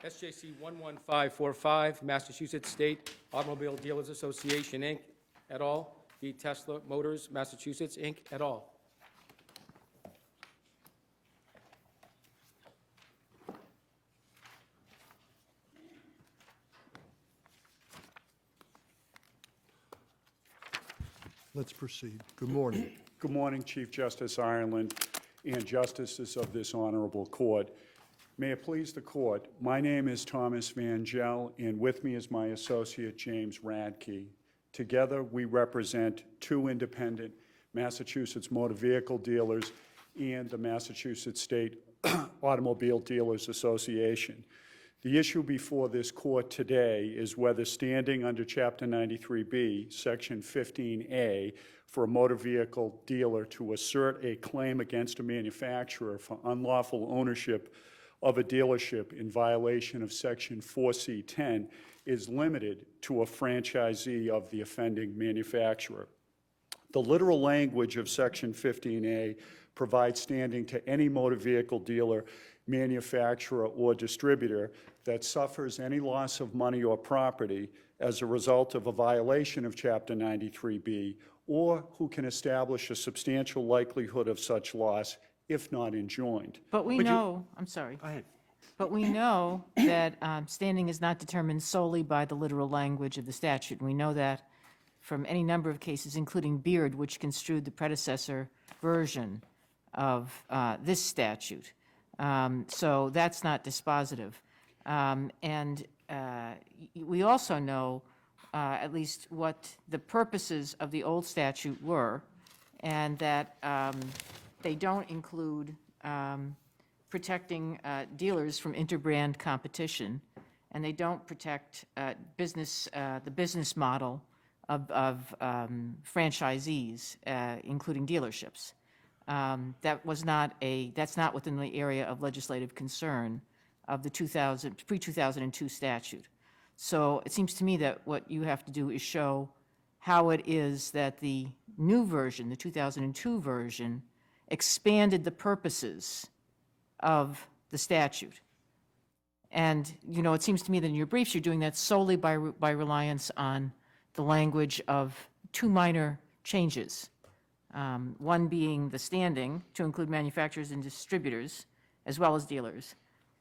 SJC-11545, Massachusetts State Automobile Dealers Association, Inc., et al., v. Tesla Motors, Massachusetts, Inc., et al. Let's proceed. Good morning. Good morning, Chief Justice Ireland and justices of this honorable court. May it please the court, my name is Thomas Van Gel, and with me is my associate, James Radke. Together, we represent two independent Massachusetts motor vehicle dealers and the Massachusetts State Automobile Dealers Association. The issue before this court today is whether standing under Chapter 93B, Section 15A, for a motor vehicle dealer to assert a claim against a manufacturer for unlawful ownership of a dealership in violation of Section 4C10 is limited to a franchisee of the offending manufacturer. The literal language of Section 15A provides standing to any motor vehicle dealer, manufacturer, or distributor that suffers any loss of money or property as a result of a violation of Chapter 93B, or who can establish a substantial likelihood of such loss if not enjoined. But we know, I'm sorry. Go ahead. But we know that standing is not determined solely by the literal language of the statute. And we know that from any number of cases, including Beard, which construed the predecessor version of this statute. So that's not dispositive. And we also know at least what the purposes of the old statute were, and that they don't include protecting dealers from interbrand competition, and they don't protect the business model of franchisees, including dealerships. That's not within the area of legislative concern of the pre-2002 statute. So it seems to me that what you have to do is show how it is that the new version, the 2002 version, expanded the purposes of the statute. And, you know, it seems to me that in your briefs, you're doing that solely by reliance on the language of two minor changes. One being the standing to include manufacturers and distributors, as well as dealers,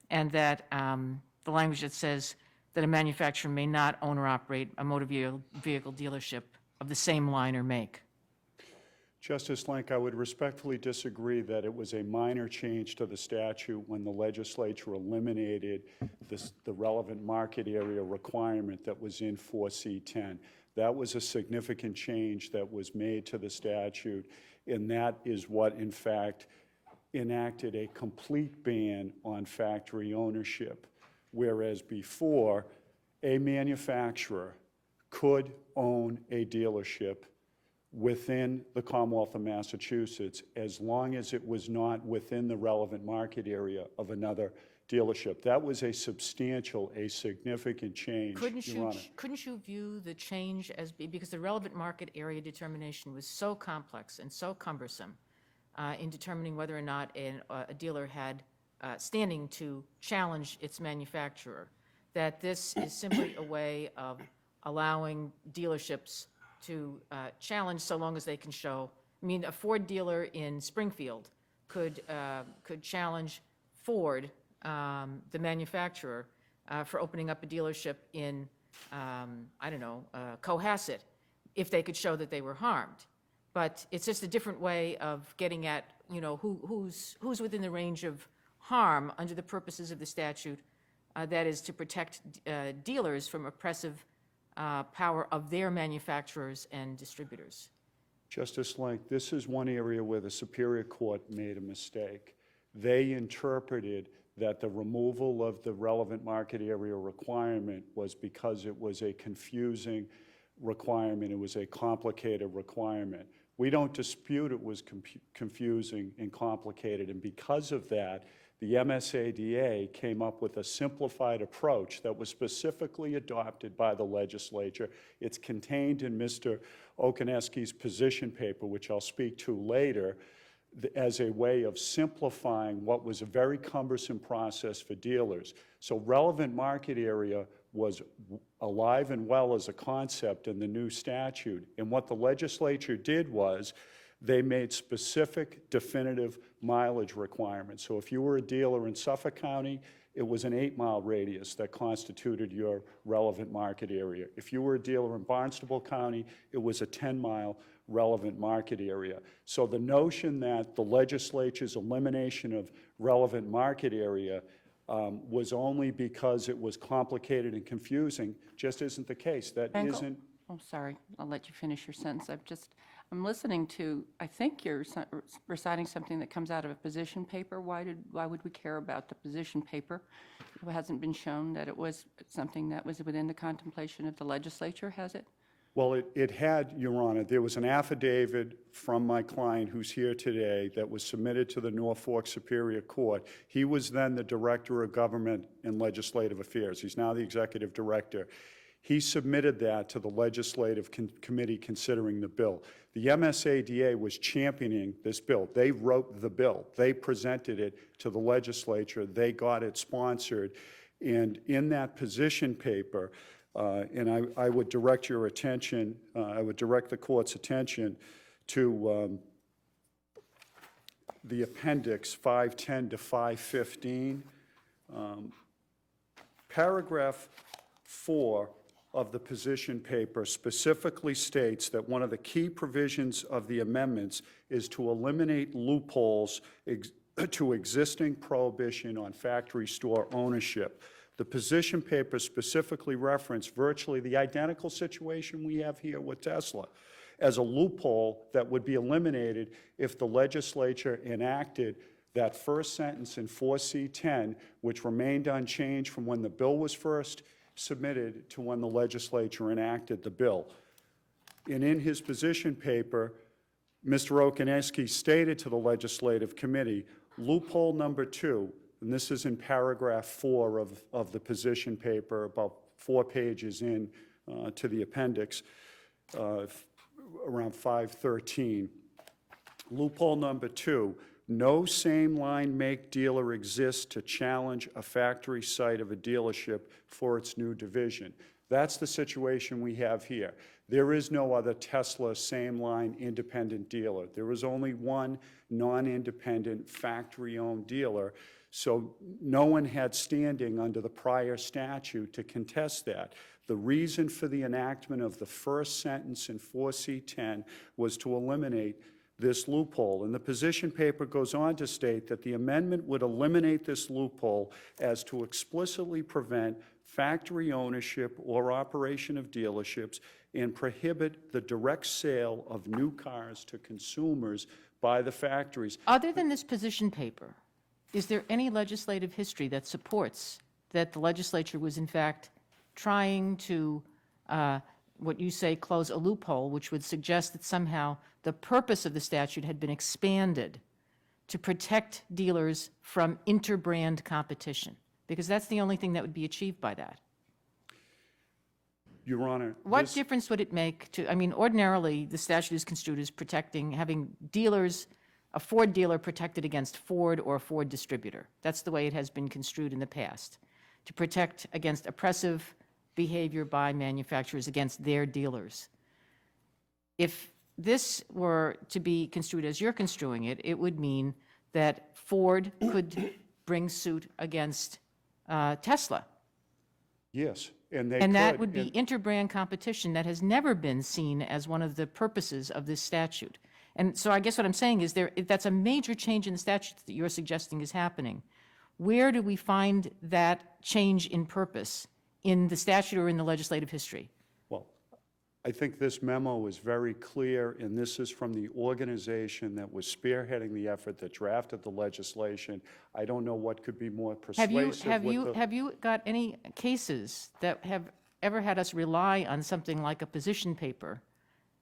and that the language that says that a manufacturer may not own or operate a motor vehicle dealership of the same line or make. Justice Lenk, I would respectfully disagree that it was a minor change to the statute when the legislature eliminated the relevant market area requirement that was in 4C10. That was a significant change that was made to the statute, and that is what, in fact, enacted a complete ban on factory ownership, whereas before, a manufacturer could own a dealership within the Commonwealth of Massachusetts as long as it was not within the relevant market area of another dealership. That was a significant change, Your Honor. Couldn't you view the change as, because the relevant market area determination was so complex and so cumbersome in determining whether or not a dealer had standing to challenge its manufacturer, that this is simply a way of allowing dealerships to challenge so long as they can show. I mean, a Ford dealer in Springfield could challenge Ford, the manufacturer, for opening up a dealership in, I don't know, Cohasset, if they could show that they were harmed. But it's just a different way of getting at, you know, who's within the range of harm under the purposes of the statute, that is to protect dealers from oppressive power of their manufacturers and distributors. Justice Lenk, this is one area where the Superior Court made a mistake. They interpreted that the removal of the relevant market area requirement was because it was a confusing requirement, it was a complicated requirement. We don't dispute it was confusing and complicated, and because of that, the MSADA came up with a simplified approach that was specifically adopted by the legislature. It's contained in Mr. Okaneski's position paper, which I'll speak to later, as a way of simplifying what was a very cumbersome process for dealers. So relevant market area was alive and well as a concept in the new statute. And what the legislature did was they made specific definitive mileage requirements. So if you were a dealer in Suffolk County, it was an 8-mile radius that constituted your relevant market area. If you were a dealer in Barnstable County, it was a 10-mile relevant market area. So the notion that the legislature's elimination of relevant market area was only because it was complicated and confusing just isn't the case. That Frankel? isn't. Oh, sorry, I'll let you finish your sentence. I'm listening to, I think you're reciting something that comes out of a position paper. Why would we care about the position paper? It hasn't been shown that it was something that was within the contemplation of the legislature, has it? Well, it had, Your Honor, there was an affidavit from my client who's here today that was submitted to the Norfolk Superior Court. He was then the Director of Government and Legislative Affairs. He's now the Executive Director. He submitted that to the Legislative Committee considering the bill. The MSADA was championing this bill. They wrote the bill. They presented it to the legislature. They got it sponsored. And in that position paper, and I would direct your attention, I would direct the court's attention to the appendix 510 to 515. Paragraph 4 of the position paper specifically states that one of the key provisions of the amendments is to eliminate loopholes to existing prohibition on factory store ownership. The position paper specifically referenced virtually the identical situation we have here with Tesla as a loophole that would be eliminated if the legislature enacted that first sentence in 4C10, which remained unchanged from when the bill was first submitted to when the legislature enacted the bill. And in his position paper, Mr. Okaneski stated to the Legislative Committee, loophole number 2, and this is in paragraph 4 of the position paper, about 4 pages in to the appendix, around 513. Loophole number 2, no same line make dealer exists to challenge a factory site of a dealership for its new division. That's the situation we have here. There is no other Tesla same line independent dealer. There is only one non-independent factory-owned dealer. So no one had standing under the prior statute to contest that. The reason for the enactment of the first sentence in 4C10 was to eliminate this loophole. And the position paper goes on to state that the amendment would eliminate this loophole as to explicitly prevent factory ownership or operation of dealerships and prohibit the direct sale of new cars to consumers by the factories. Other than this position paper, is there any legislative history that supports that the legislature was in fact trying to, what you say, close a loophole, which would suggest that somehow the purpose of the statute had been expanded to protect dealers from interbrand competition? Because that's the only thing that would be achieved by that. Your Honor, What difference would it make to, I mean, ordinarily, the statute is construed as protecting, having dealers, a Ford dealer protected against Ford or a Ford distributor. That's the way it has been construed in the past, to protect against oppressive behavior by manufacturers against their dealers. If this were to be construed as you're construing it, it would mean that Ford could bring suit against Tesla. yes, and they And that could, would be and- interbrand competition that has never been seen as one of the purposes of this statute. And so I guess what I'm saying is that's a major change in the statute that you're suggesting is happening. Where do we find that change in purpose in the statute or in the legislative history? Well, I think this memo is very clear, and this is from the organization that was spearheading the effort that drafted the legislation. I don't know what could be more persuasive. Have you got any cases that have ever had us rely on something like a position paper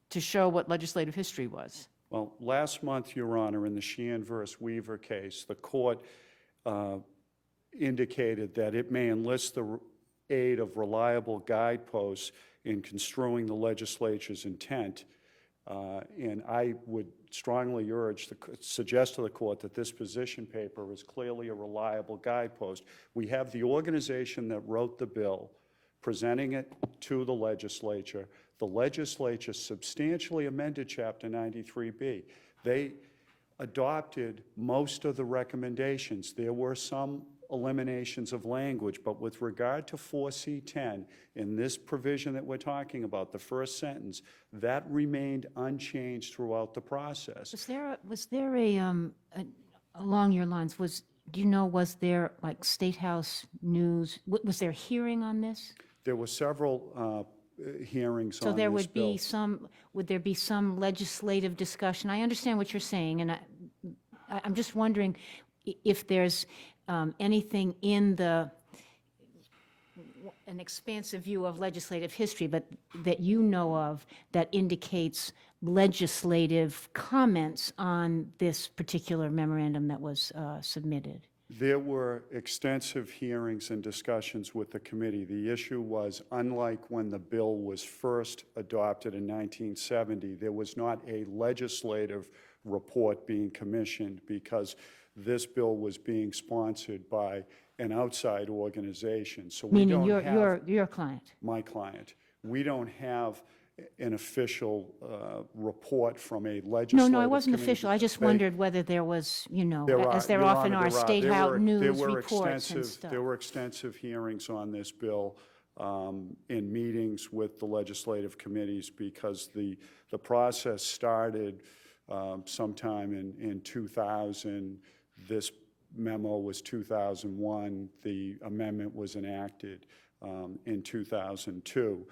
to show what legislative history was? Well, last month, Your Honor, in the Sheehan versus Weaver case, the court indicated that it may enlist the aid of reliable guideposts in construing the legislature's intent. And I would strongly urge, suggest to the court that this position paper is clearly a reliable guidepost. We have the organization that wrote the bill presenting it to the legislature. The legislature substantially amended Chapter 93B. They adopted most of the recommendations. There were some eliminations of language, but with regard to 4C10, in this provision that we're talking about, the first sentence, that remained unchanged throughout the process. Was there along your lines, do you know, was there like State House News, was there hearing on this? There were several hearings So on there this would be bill. would there be some legislative discussion? I understand what you're saying, and I'm just wondering if there's anything in an expansive view of legislative history, but that you know of, that indicates legislative comments on this particular memorandum that was submitted. There were extensive hearings and discussions with the committee. The issue was, unlike when the bill was first adopted in 1970, there was not a legislative report being commissioned because this bill was being sponsored by an outside organization. So we Meaning don't have your client. my client. We don't have an official report from a legislative No, it wasn't committee. official. I just They- wondered whether there was, as there Your often Honor, are, State House News were reports and extensive- stuff. There were extensive hearings on this bill in meetings with the legislative committees because the process started sometime in 2000. This memo was 2001. The amendment was enacted in 2002.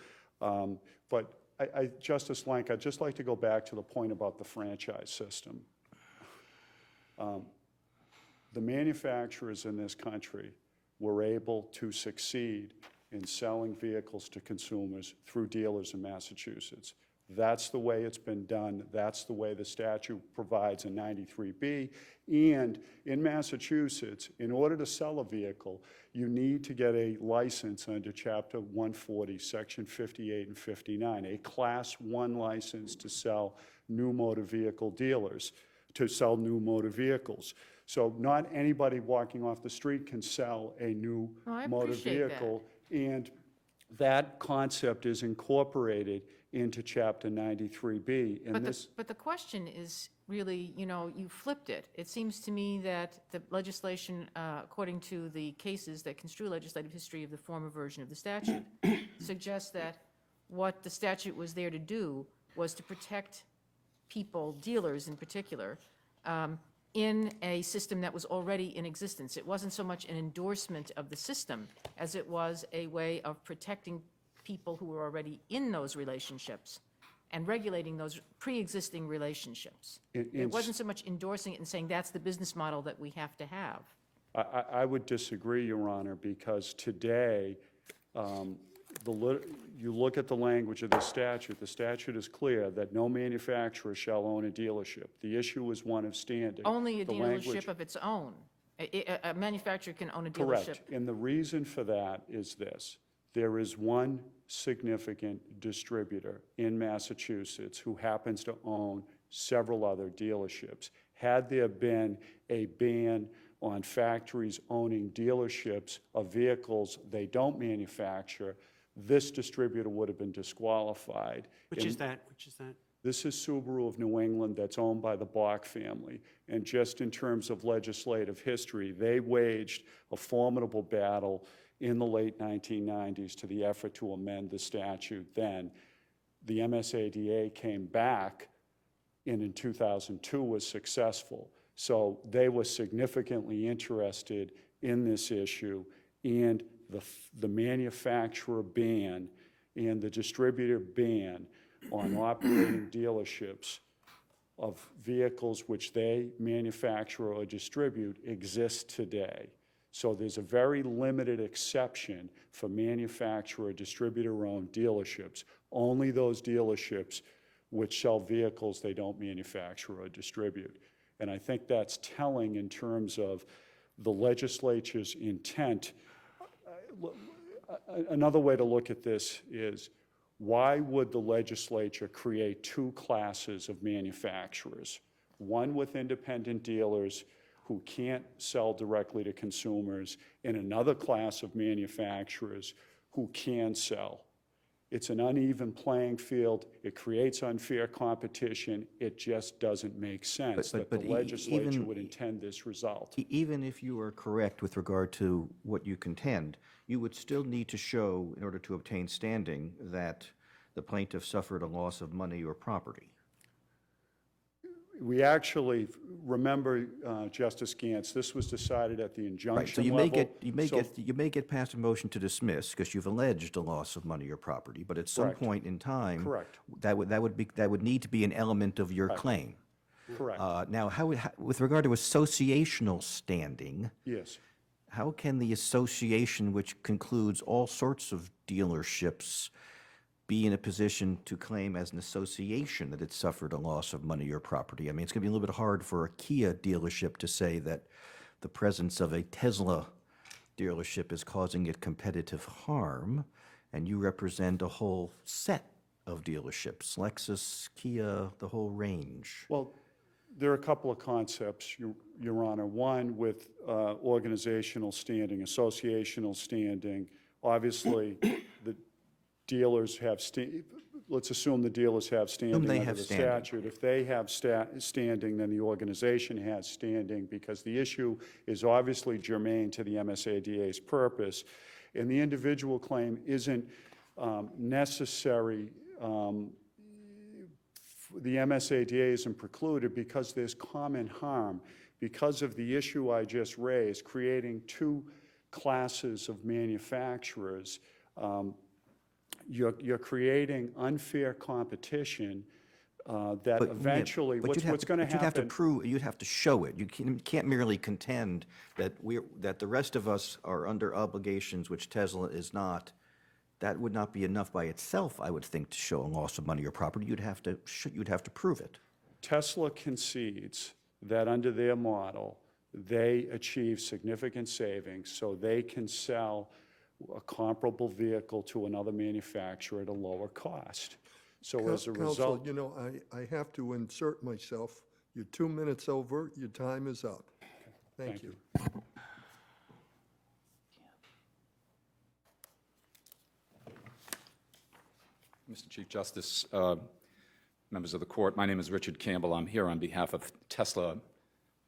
But Justice Lank, I'd just like to go back to the point about the franchise system. The manufacturers in this country were able to succeed in selling vehicles to consumers through dealers in Massachusetts. That's the way it's been done. That's the way the statute provides in 93B. And in Massachusetts, in order to sell a vehicle, you need to get a license under Chapter 140, Section 58 and 59, a Class 1 license to sell new motor vehicle dealers, to sell new motor vehicles. So not anybody walking off the street can sell a new I motor appreciate that. vehicle. And that concept is incorporated into Chapter 93B. And But the question is really, you flipped it. It seems to me that the legislation, according to the cases that construe legislative history of the former version of the statute, suggests that what the statute was there to do was to protect people, dealers in particular, in a system that was already in existence. It wasn't so much an endorsement of the system as it was a way of protecting people who were already in those relationships and regulating those pre-existing relationships. It wasn't so much endorsing it and saying that's the business model that we have to have. I would disagree, Your Honor, because today, you look at the language of the statute is clear that no manufacturer shall own a dealership. The issue is one of standing. Only a The language- dealership of its own. A manufacturer can own a dealership. Correct. And the reason for that is this. There is one significant distributor in Massachusetts who happens to own several other dealerships. Had there been a ban on factories owning dealerships of vehicles they don't manufacture, this distributor would have been disqualified. Which is And that? Which is that? This is Subaru of New England that's owned by the Bach family. And just in terms of legislative history, they waged a formidable battle in the late 1990s to the effort to amend the statute then. The MSADA came back and in 2002 was successful. So they were significantly interested in this issue, and the manufacturer ban and the distributor ban on operating dealerships of vehicles which they manufacture or distribute exists today. So there's a very limited exception for manufacturer, distributor-owned dealerships. Only those dealerships which sell vehicles they don't manufacture or distribute. And I think that's telling in terms of the legislature's intent. Another way to look at this is, why would the legislature create two classes of manufacturers? one with independent dealers who can't sell directly to consumers, and another class of manufacturers who can sell. It's an uneven playing field. It creates unfair competition. It just doesn't make sense that the legislature would intend this result. Even if you are correct with regard to what you contend, you would still need to show, in order to obtain standing, that the plaintiff suffered a loss of money or property. We actually, remember, Justice Gantz, this was decided at the Right, injunction so level. you may get past a motion to dismiss because you've alleged a loss of money or property, but at some Correct. point in time, Correct. that would need to be an element of your claim. Correct, Now, with regard to associational standing, yes. how can the association, which concludes all sorts of dealerships, be in a position to claim as an association that it suffered a loss of money or property? I mean, it's going to be a little bit hard for a Kia dealership to say that the presence of a Tesla dealership is causing it competitive harm, and you represent a whole set of dealerships, Lexus, Kia, the whole range. Well, there are a couple of concepts, Your Honor. One, with organizational standing, associational standing. Obviously, the dealers have, let's assume the dealers have standing they under have the standing. statute. If they have standing, then the organization has standing, because the issue is obviously germane to the MSADA's purpose, and the individual claim isn't necessary. The MSADA isn't precluded because there's common harm, because of the issue I just raised, creating two classes of manufacturers. You're creating unfair competition that But, eventually, but what's going to You'd have to happen? prove, you'd have to show it. You can't merely contend that that the rest of us are under obligations which Tesla is not. That would not be enough by itself, I would think, to show a loss of money or property. You'd have to prove it. Tesla concedes that under their model, they achieve significant savings, so they can sell a comparable vehicle to another manufacturer at a lower cost. So as a Counsel, result, you know, I have to insert myself. You're 2 minutes over. Your time is up. Thank you. Mr. Chief Justice, members of the court, my name is Richard Campbell. I'm here on behalf of Tesla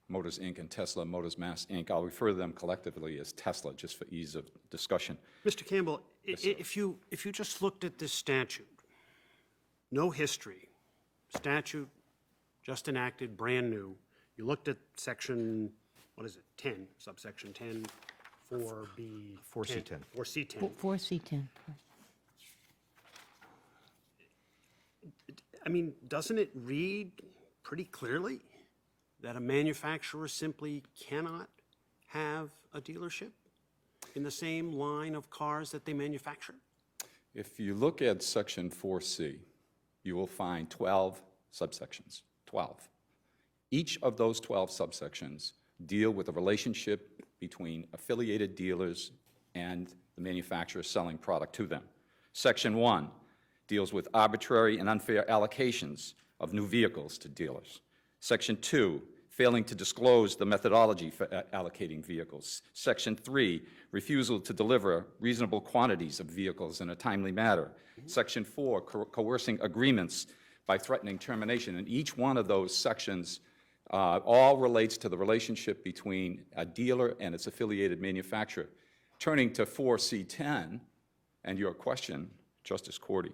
Motors, Inc. and Tesla Motors Mass, Inc. I'll refer to them collectively as Tesla, just for ease of discussion. Mr. Campbell, if you just looked at this statute, no history, statute just enacted, brand new, you looked at section, what is it, 10, subsection 10, 4B. 4C10. 4C10. 4C10. I mean, doesn't it read pretty clearly that a manufacturer simply cannot have a dealership in the same line of cars that they manufacture? If you look at section 4C, you will find 12 subsections, 12. Each of those 12 subsections deal with the relationship between affiliated dealers and the manufacturer selling product to them. Section 1 deals with arbitrary and unfair allocations of new vehicles to dealers. Section 2, failing to disclose the methodology for allocating vehicles. Section 3, refusal to deliver reasonable quantities of vehicles in a timely manner. Section 4, coercing agreements by threatening termination. And each one of those sections all relates to the relationship between a dealer and its affiliated manufacturer. Turning to 4C10 and your question, Justice Cordy,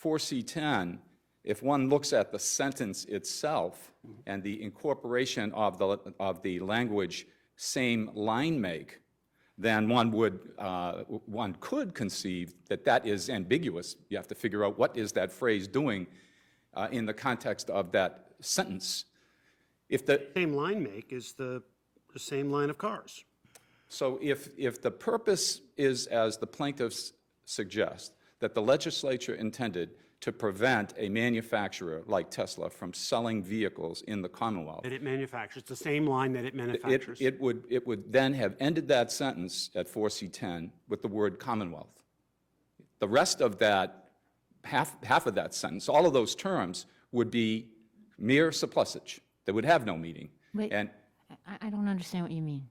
4C10, if one looks at the sentence itself and the incorporation of the language same line make, then one could conceive that that is ambiguous. You have to figure out what is that phrase doing in the context of that sentence. If the Same line make is the same line of cars. So if the purpose is, as the plaintiffs suggest, that the legislature intended to prevent a manufacturer like Tesla from selling vehicles in the Commonwealth, That it manufactures, the same line that it manufactures. it would then have ended that sentence at 4C10 with the word Commonwealth. The rest of that, half of that sentence, all of those terms would be mere surplusage. They would have no meaning. Wait, And I don't understand what you mean.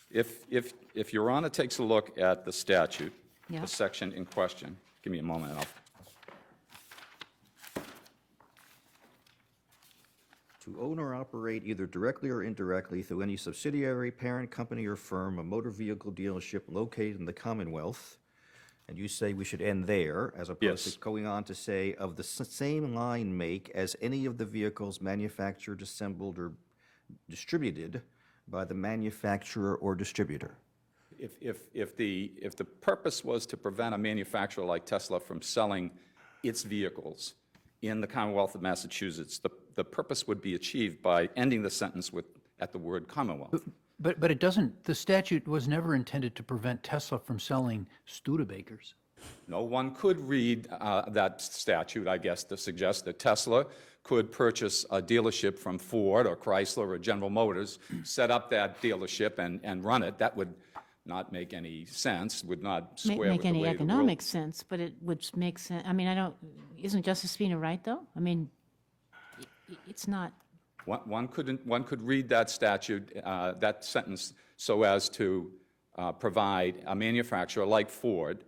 if Your Honor takes a look at the statute, Yeah. the section in question, give me a moment, and I'll To own or operate either directly or indirectly through any subsidiary, parent company, or firm, a motor vehicle dealership located in the Commonwealth, and you say we should end there, as opposed Yes. to going on to say, of the same line make as any of the vehicles manufactured, assembled, or distributed by the manufacturer or distributor. If the purpose was to prevent a manufacturer like Tesla from selling its vehicles in the Commonwealth of Massachusetts, the purpose would be achieved by ending the sentence at the word Commonwealth. But it doesn't, the statute was never intended to prevent Tesla from selling Studebakers. No one could read that statute, I guess, to suggest that Tesla could purchase a dealership from Ford or Chrysler or General Motors, set up that dealership and run it. That would not make any sense, would not square with Make the any way the world. economic sense, but it would make sense, I mean, I don't, isn't Justice Spina right, though? I mean, it's not, One could read that statute, that sentence, so as to provide a manufacturer like Ford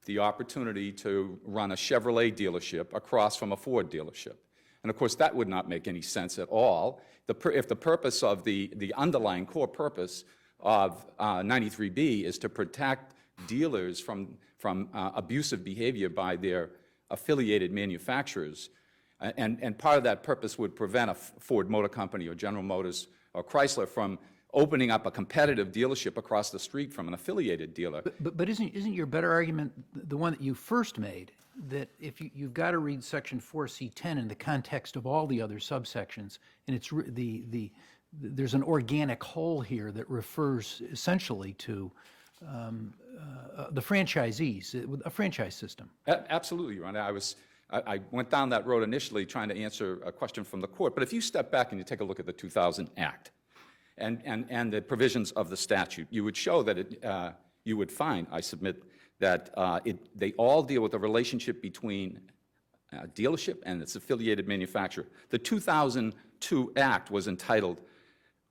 the opportunity to run a Chevrolet dealership across from a Ford dealership. And of course, that would not make any sense at all. If the purpose of the underlying core purpose of 93B is to protect dealers from abusive behavior by their affiliated manufacturers, and part of that purpose would prevent a Ford Motor Company or General Motors or Chrysler from opening up a competitive dealership across the street from an affiliated dealer. But isn't your better argument the one that you first made, that if you've got to read Section 4C10 in the context of all the other subsections, and it's there's an organic whole here that refers essentially to the franchisees, a franchise system. Absolutely, Your Honor. I went down that road initially trying to answer a question from the court, but if you step back and you take a look at the 2000 Act and the provisions of the statute, you would show that you would find, I submit, that they all deal with the relationship between a dealership and its affiliated manufacturer. The 2002 Act was entitled,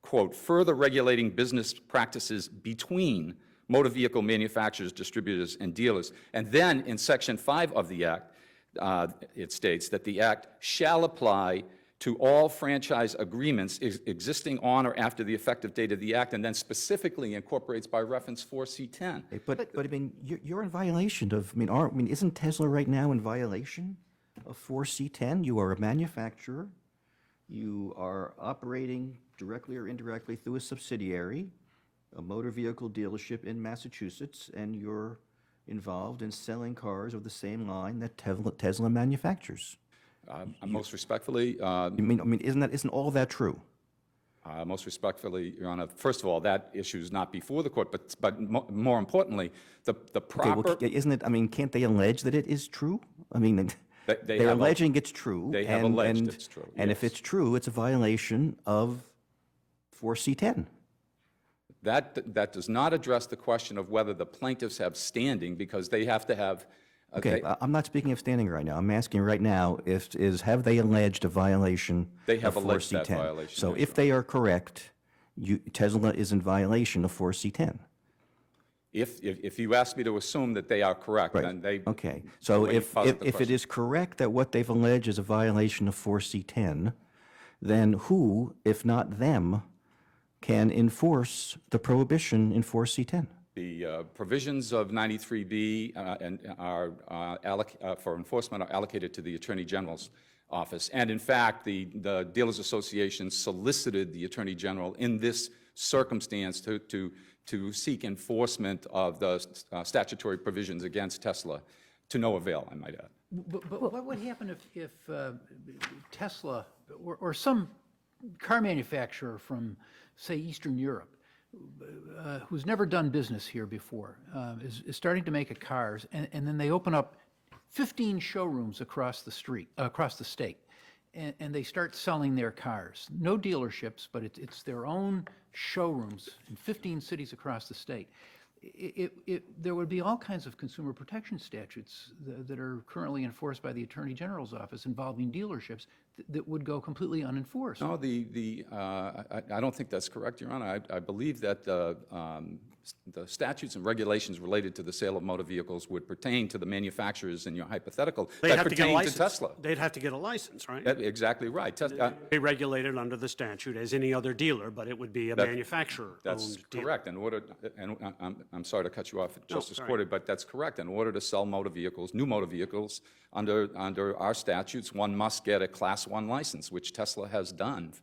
quote, "Further regulating business practices between motor vehicle manufacturers, distributors, and dealers." And then in Section 5 of the Act, it states that the Act shall apply to all franchise agreements existing on or after the effective date of the Act, and then specifically incorporates by reference 4C10. But I mean, you're in violation of, I mean, isn't Tesla right now in violation of 4C10? You are a manufacturer. You are operating directly or indirectly through a subsidiary, a motor vehicle dealership in Massachusetts, and you're involved in selling cars of the same line that Tesla manufactures. Most respectfully, Isn't all that true? most respectfully, Your Honor, first of all, that issue is not before the court, but more importantly, the Okay, well, proper... isn't it, can't they allege that it is true? I mean, They they're have alleging it's true. they have alleged it's true, And if yes. it's true, it's a violation of 4C10. That does not address the question of whether the plaintiffs have standing, because they have to have... Okay, I'm not speaking of standing right now. I'm asking right now, have they alleged a violation They have of alleged that 4C10? violation, So yes, if they are correct, Tesla is in violation of 4C10. If you ask me to assume that they are correct, then they... Okay, so way you if posit the it question. is correct that what they've alleged is a violation of 4C10, then who, if not them, can enforce the prohibition in 4C10? The provisions of 93B for enforcement are allocated to the Attorney General's office. And in fact, the Dealers Association solicited the Attorney General in this circumstance to seek enforcement of the statutory provisions against Tesla, to no avail, I might add. But what would happen if Tesla or some car manufacturer from, say, Eastern Europe, who's never done business here before, is starting to make cars, and then they open up 15 showrooms across the state, and they start selling their cars. No dealerships, but it's their own showrooms in 15 cities across the state. There would be all kinds of consumer protection statutes that are currently enforced by the Attorney General's office involving dealerships that would go completely unenforced. No, I don't think that's correct, Your Honor. I believe that the statutes and regulations related to the sale of motor vehicles would pertain to the manufacturers in your hypothetical They'd that have to get a pertain to license. Tesla. They'd have to get a license, right? Exactly right. Be regulated under the statute as any other dealer, but it would be a That's manufacturer-owned dealer. correct. In order, and I'm sorry to cut you off, Justice sorry. Corder, but that's correct. In order to sell motor vehicles, new motor vehicles, under our statutes, one must get a Class 1 license, which Tesla has done,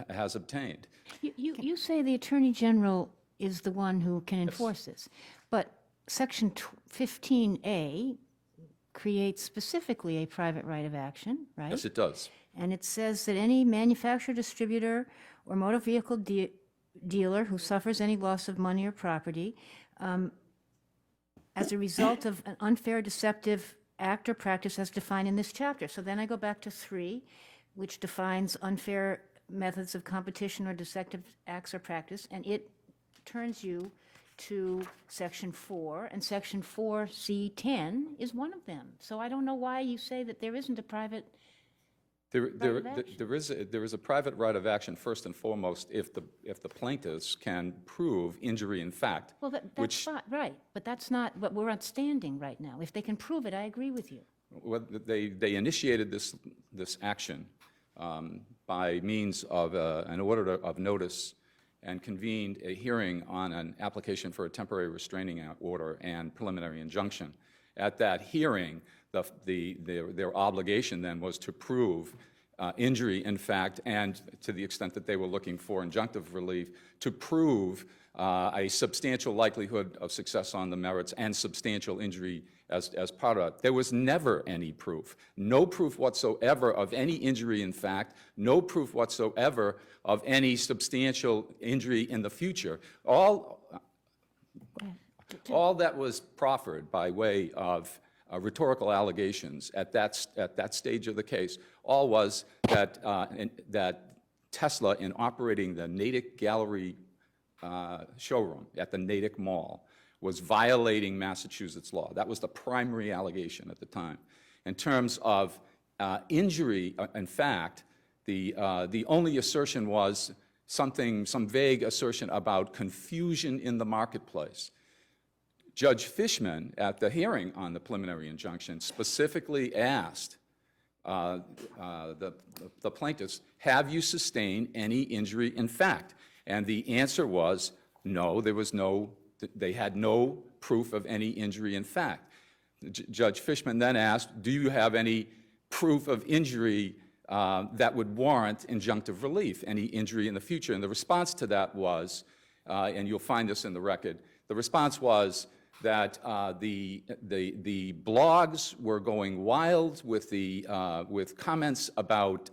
has obtained. You say the Attorney General is the one who can enforce this, but Section 15A creates specifically a private right of action, right? Yes, it does. And it says that any manufacturer, distributor, or motor vehicle dealer who suffers any loss of money or property as a result of an unfair, deceptive act or practice as defined in this chapter. So then I go back to 3, which defines unfair methods of competition or deceptive acts or practice, and it turns you to Section 4, and Section 4C10 is one of them. So I don't know why you say that there isn't a private of action. There is a private right of action, first and foremost, if the plaintiffs can prove injury in fact. Well, that's which, fine, right, but that's not, but we're outstanding right now. If they can prove it, I agree with you. well, they initiated this action by means of an order of notice and convened a hearing on an application for a temporary restraining order and preliminary injunction. At that hearing, their obligation then was to prove injury in fact, and to the extent that they were looking for injunctive relief, to prove a substantial likelihood of success on the merits and substantial injury as part of it. There was never any proof, no proof whatsoever of any injury in fact, no proof whatsoever of any substantial injury in the future. All that was proffered by way of rhetorical allegations at that stage of the case, all was that Tesla, in operating the Natick Gallery showroom at the Natick Mall, was violating Massachusetts law. That was the primary allegation at the time. In terms of injury, in fact, the only assertion was some vague assertion about confusion in the marketplace. Judge Fishman, at the hearing on the preliminary injunction, specifically asked the plaintiffs, have you sustained any injury in fact? And the answer was no, they had no proof of any injury in fact. Judge Fishman then asked, do you have any proof of injury that would warrant injunctive relief, any injury in the future? And the response to that was, and you'll find this in the record, the response was that the blogs were going wild with comments about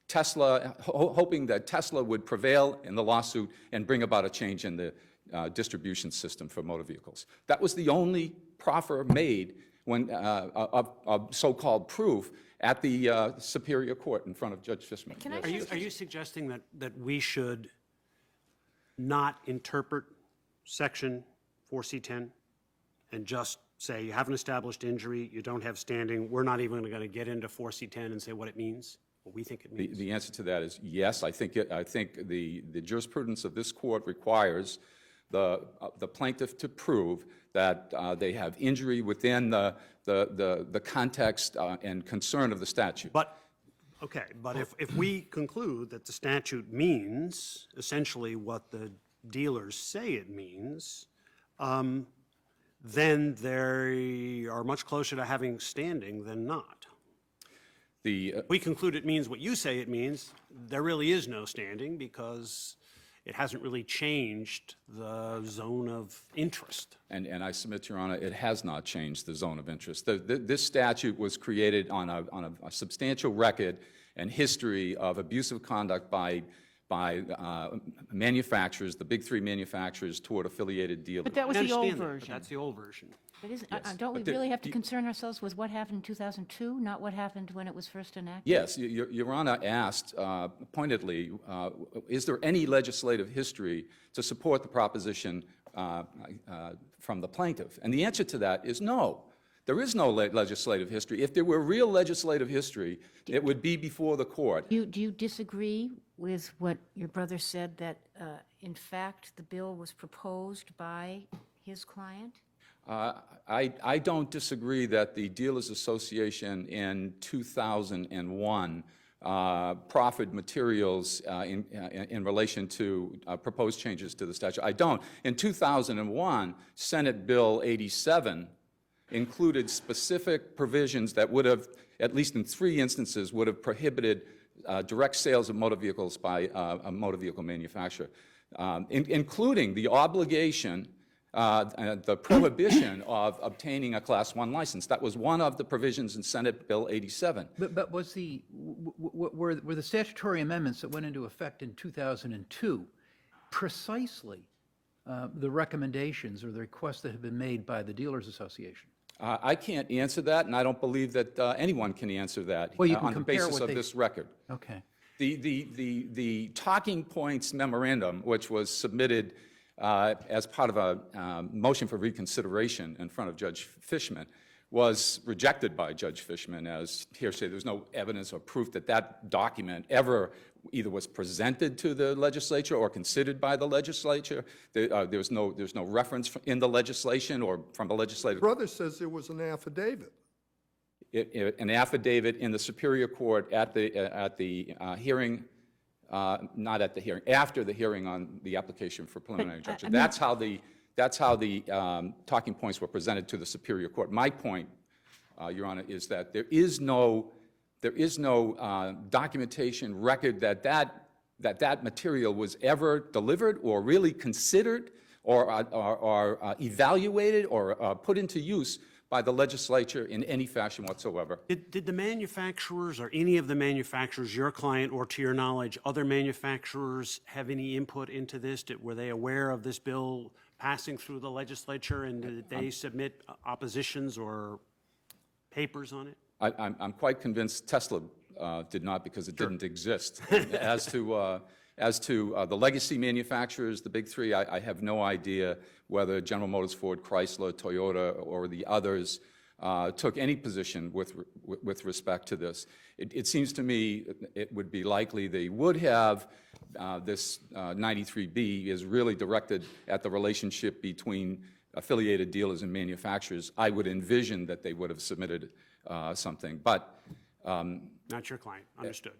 Tesla, hoping that Tesla would prevail in the lawsuit and bring about a change in the distribution system for motor vehicles. That was the only proffer made when of so-called proof at the Superior Court in front of Judge Fishman. Are you suggesting that we should not interpret Section 4C10 and just say you have an established injury, you don't have standing, we're not even going to get into 4C10 and say what it means, what we think it means? The answer to that is yes. I think the jurisprudence of this court requires the plaintiff to prove that they have injury within the context and concern of the statute. But if we conclude that the statute means essentially what the dealers say it means, then they are much closer to having standing than not. We conclude it means what you say it means, there really is no standing because it hasn't really changed the zone of interest. And I submit, Your Honor, it has not changed the zone of interest. This statute was created on a substantial record and history of abusive conduct by manufacturers, the big three manufacturers, toward affiliated dealers. But that was I the old understand that, but version. that's the old version. But don't we really have to concern ourselves with what happened in 2002, not what happened when it was first enacted? Yes, Your Honor asked pointedly, is there any legislative history to support the proposition from the plaintiff? And the answer to that is no. There is no legislative history. If there were real legislative history, it would be before the court. Do you disagree with what your brother said, that in fact the bill was proposed by his client? I don't disagree that the Dealers Association in 2001 proffered materials in relation to proposed changes to the statute. I don't. In 2001, Senate Bill 87 included specific provisions that would have, at least in 3 instances, would have prohibited direct sales of motor vehicles by a motor vehicle manufacturer, including the obligation, the prohibition of obtaining a Class 1 license. That was one of the provisions in Senate Bill 87. But was were the statutory amendments that went into effect in 2002 precisely the recommendations or the requests that have been made by the Dealers Association? I can't answer that, and I don't believe that anyone can answer that Well, you can on the compare basis what of they- this record. Okay. The talking points memorandum, which was submitted as part of a motion for reconsideration in front of Judge Fishman, was rejected by Judge Fishman as hearsay. There's no evidence or proof that that document ever either was presented to the legislature or considered by the legislature. There's no reference in the legislation or from the legislative. Brother says there was an affidavit. An affidavit in the Superior Court at the hearing, not at the hearing, after the hearing on the application for preliminary injunction. That's how the talking points were presented to the Superior Court. My point, Your Honor, is that there is no documentation record that material was ever delivered or really considered or evaluated or put into use by the legislature in any fashion whatsoever. Did the manufacturers or any of the manufacturers, your client or to your knowledge, other manufacturers have any input into this? Were they aware of this bill passing through the legislature, and did they submit oppositions or papers on it? I'm quite convinced Tesla did not, because it didn't exist. As to the legacy manufacturers, the big 3, I have no idea whether General Motors, Ford, Chrysler, Toyota, or the others took any position with respect to this. It seems to me it would be likely they would have. This 93B is really directed at the relationship between affiliated dealers and manufacturers. I would envision that they would have submitted something, but Not your client, understood.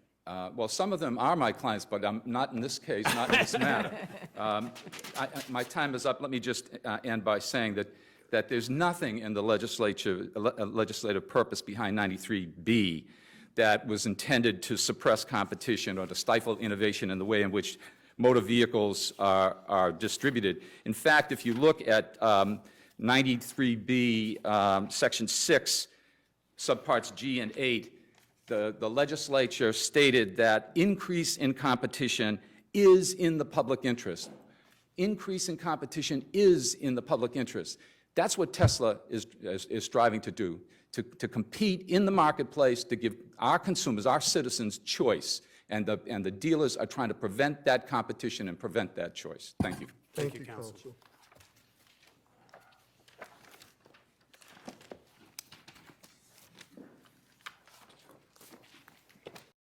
well, some of them are my clients, but not in this case, not in this matter. My time is up. Let me just end by saying that there's nothing in the legislative purpose behind 93B that was intended to suppress competition or to stifle innovation in the way in which motor vehicles are distributed. In fact, if you look at 93B, Section 6, subparts G and 8, the legislature stated that increase in competition is in the public interest. Increase in competition is in the public interest. That's what Tesla is striving to do, to compete in the marketplace, to give our consumers, our citizens, choice. And the dealers are trying to prevent that competition and prevent that choice. Thank you. Thank you, counsel.